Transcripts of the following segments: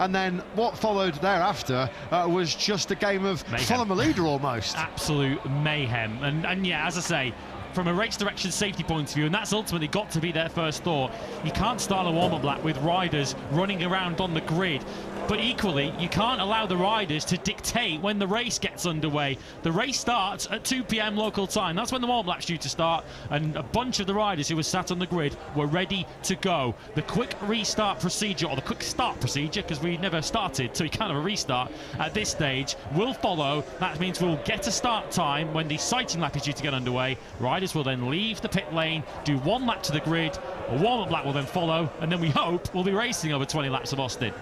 and then what followed thereafter was just a game of mayhem. follow the leader almost. Absolute mayhem. And yeah, as I say, from a race direction safety point of view, and that's ultimately got to be their first thought. You can't start a warm-up lap with riders running around on the grid, but equally you can't allow the riders to dictate when the race gets underway. The race starts at 2 p.m. local time. That's when the warm-up lap's due to start, and a bunch of the riders who were sat on the grid were ready to go. The quick restart procedure, or the quick start procedure, because we never started, so we can't have a restart at this stage, will follow. That means we'll get a start time when the sighting lap is due to get underway. Riders will then leave the pit lane, do 1 lap to the grid, a warm-up lap will then follow, and then we hope we'll be racing over 20 laps of Austin.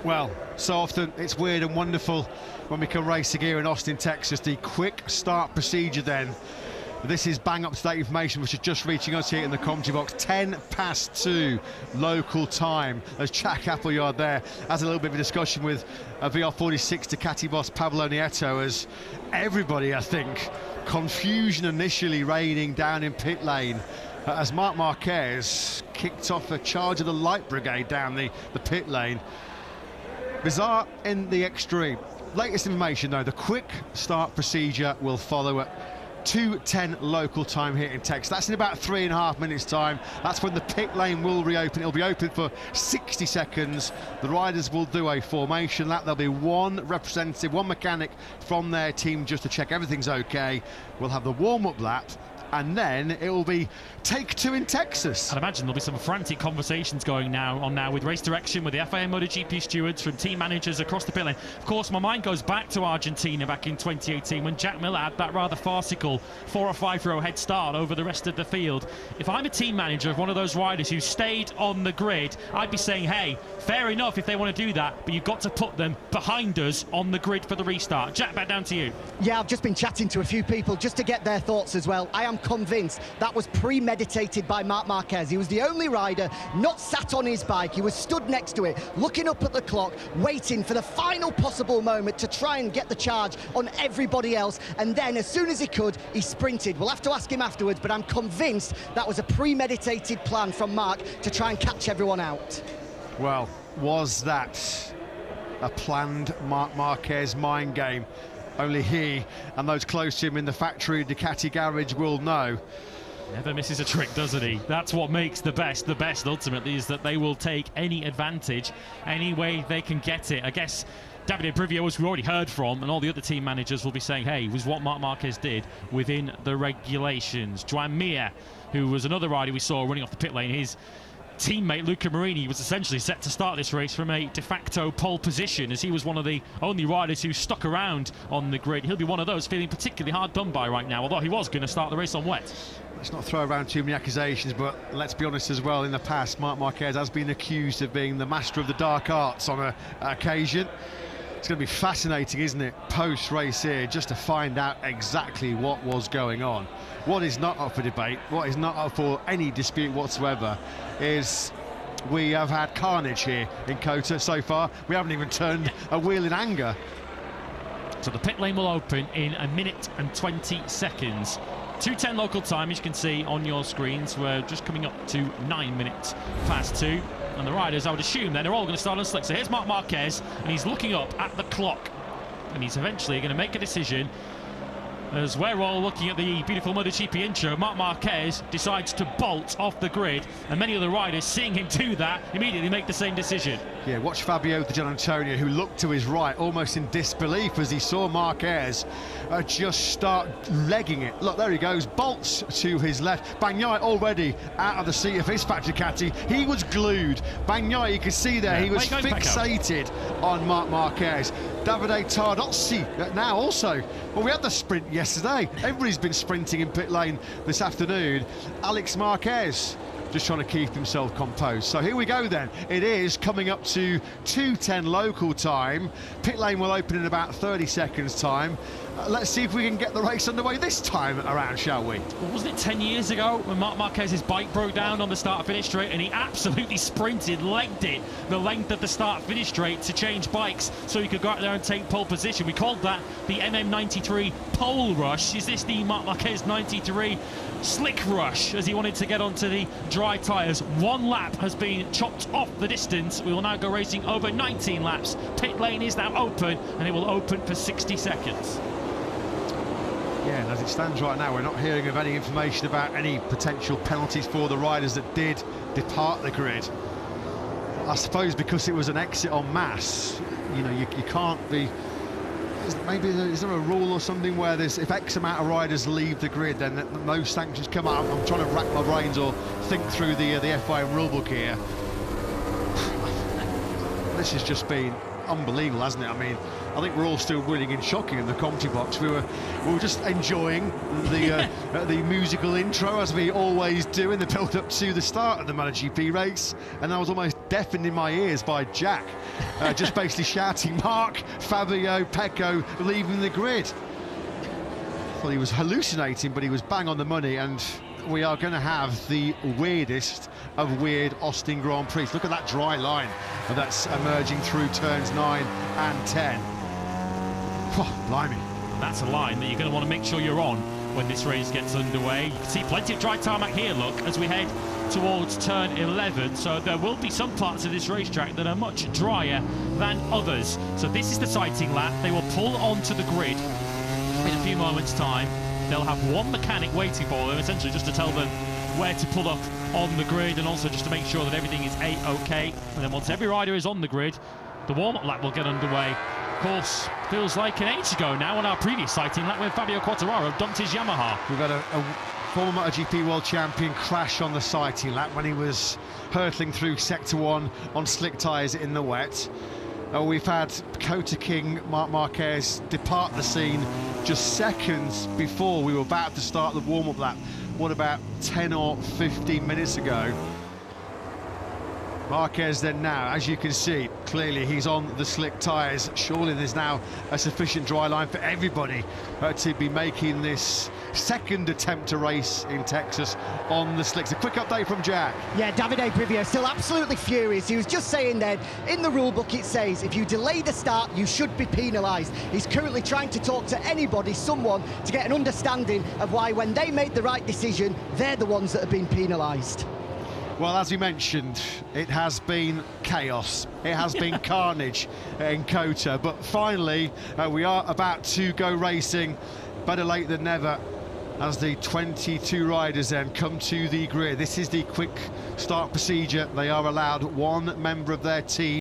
Well, so often it's weird and wonderful when we can race here in Austin, Texas. The quick start procedure then. This is bang up to date information which is just reaching us here in the commentary box. 2 local time as Jack Appleyard there has a little bit of a discussion with VR46 Ducati boss Pablo Nieto, as everybody, I think, confusion initially reigning down in pit lane as Marc Marquez kicked off a charge of the light brigade down the pit lane. Bizarre in the extreme. Latest information though, the quick start procedure will follow at 2:10 local time here in Texas. That's in about 3.5 minutes time. That's when the pit lane will reopen. It'll be open for 60 seconds. The riders will do a formation lap. There'll be one representative, one mechanic from their team just to check everything's okay. We'll have the warm-up lap, and then it will be take 2 in Texas. I'd imagine there'll be some frantic conversations going on now with race direction, with the FIA MotoGP stewards, from team managers across the pit lane. Of course, my mind goes back to Argentina back in 2018 when Jack Miller had that rather farcical 4 or 5 row head start over the rest of the field. If I'm a team manager of one of those riders who stayed on the grid, I'd be saying, hey, fair enough if they want to do that, but you've got to put them behind us on the grid for the restart. Jack, back down to you. Yeah, I've just been chatting to a few people just to get their thoughts as well. I am convinced that was premeditated by Marc Marquez. He was the only rider not sat on his bike. He was stood next to it, looking up at the clock, waiting for the final possible moment to try and get the charge on everybody else. And then as soon as he could, he sprinted. We'll have to ask him afterwards, but I'm convinced that was a premeditated plan from Marc to try and catch everyone out. Well, was that a planned Marc Marquez mind game? Only he and those close to him in the factory Ducati garage will know. Never misses a trick, doesn't he? That's what makes the best ultimately, is that they will take any advantage any way they can get it. I guess Davide Brivio, as we already heard from, and all the other team managers will be saying, hey, it was what Marc Marquez did within the regulations. Joan Mir, who was another rider we saw running off the pit lane, his teammate Luca Marini was essentially set to start this race from a de facto pole position, as he was one of the only riders who stuck around on the grid. He'll be one of those feeling particularly hard done by right now, although he was going to start the race on wet. Let's not throw around too many accusations, but let's be honest as well, in the past Marc Marquez has been accused of being the master of the dark arts on an occasion. It's going to be fascinating, isn't it, post-race here, just to find out exactly what was going on. What is not up for debate, what is not up for any dispute whatsoever, is we have had carnage here in COTA so far. We haven't even turned a wheel in anger. So the pit lane will open in 1 minute and 20 seconds. 2:10 local time, as you can see on your screens. We're just coming up to 9 minutes past 2. And the riders, I would assume, then, are all going to start on slick. So here's Marc Marquez, and he's looking up at the clock. And he's eventually going to make a decision. As we're all looking at the beautiful MotoGP intro, Marc Marquez decides to bolt off the grid, and many of the riders, seeing him do that, immediately make the same decision. Yeah, watch Fabio Di Giannantonio, who looked to his right almost in disbelief as he saw Marquez just start legging it. Look, there he goes, bolts to his left. Bagnaia already out of the seat of his factory Ducati. He was glued. Bagnaia, you can see there, he was fixated on Marc Marquez. Davide Tardozzi now also. Well, we had the sprint yesterday. Everybody's been sprinting in pit lane this afternoon. Alex Marquez just trying to keep himself composed. So here we go then. It is coming up to 2:10 local time. Pit lane will open in about 30 seconds time. let's see if we can get the race underway this time around, shall we? Well, wasn't it 10 years ago when Marc Marquez's bike broke down on the start-finish straight and he absolutely sprinted, legged it the length of the start-finish straight to change bikes so he could go out there and take pole position? We called that the MM93 pole rush. Is this the Marc Marquez 93 slick rush as he wanted to get onto the dry tyres? One lap has been chopped off the distance. We will now go racing over 19 laps. Pit lane is now open and it will open for 60 seconds. Yeah, and as it stands right now, we're not hearing of any information about any potential penalties for the riders that did depart the grid. I suppose because it was an exit en masse, you know, you can't be... Is there a rule or something where there's, if X amount of riders leave the grid, then no sanctions come out? I'm trying to rack my brains or think through the FIM rulebook here. This has just been unbelievable, hasn't it? I mean, I think we're all still winning and shocking in the commentary box. We were just enjoying the musical intro, as we always do in the build-up to the start of the MotoGP race, and I was almost deafened in my ears by Jack, just basically shouting, Mark, Fabio, Pecco leaving the grid. Well, he was hallucinating, but he was bang on the money, and we are going to have the weirdest of weird Austin Grand Prix. Look at that dry line that's emerging through turns 9 and 10. Oh, blimey. That's a line that you're going to want to make sure you're on when this race gets underway. You can see plenty of dry tarmac here, look, as we head towards turn 11. So there will be some parts of this racetrack that are much drier than others. So this is the sighting lap. They will pull onto the grid in a few moments' time. They'll have one mechanic waiting for them, essentially just to tell them where to pull up on the grid, and also just to make sure that everything is A-OK. And then once every rider is on the grid, the warm-up lap will get underway. Of course, feels like an age ago now on our previous sighting lap when Fabio Quartararo dumped his Yamaha. We've had a former MotoGP World Champion crash on the sighting lap when he was hurtling through Sector 1 on slick tyres in the wet. We've had Kota King, Marc Marquez, depart the scene just seconds before we were about to start the warm-up lap. What, about 10 or 15 minutes ago? Marquez then now, as you can see, clearly he's on the slick tyres. Surely there's now a sufficient dry line for everybody to be making this second attempt to race in Texas on the slicks. A quick update from Jack. Yeah, Davide Brivio still absolutely furious. He was just saying then, in the rule book it says if you delay the start, you should be penalised. He's currently trying to talk to anybody, someone, to get an understanding of why when they made the right decision, they're the ones that have been penalised. Well, as we mentioned, it has been chaos. It has been carnage in Kota, but finally we are about to go racing. Better late than never, as the 22 riders then come to the grid. This is the quick start procedure. They are allowed one member of their team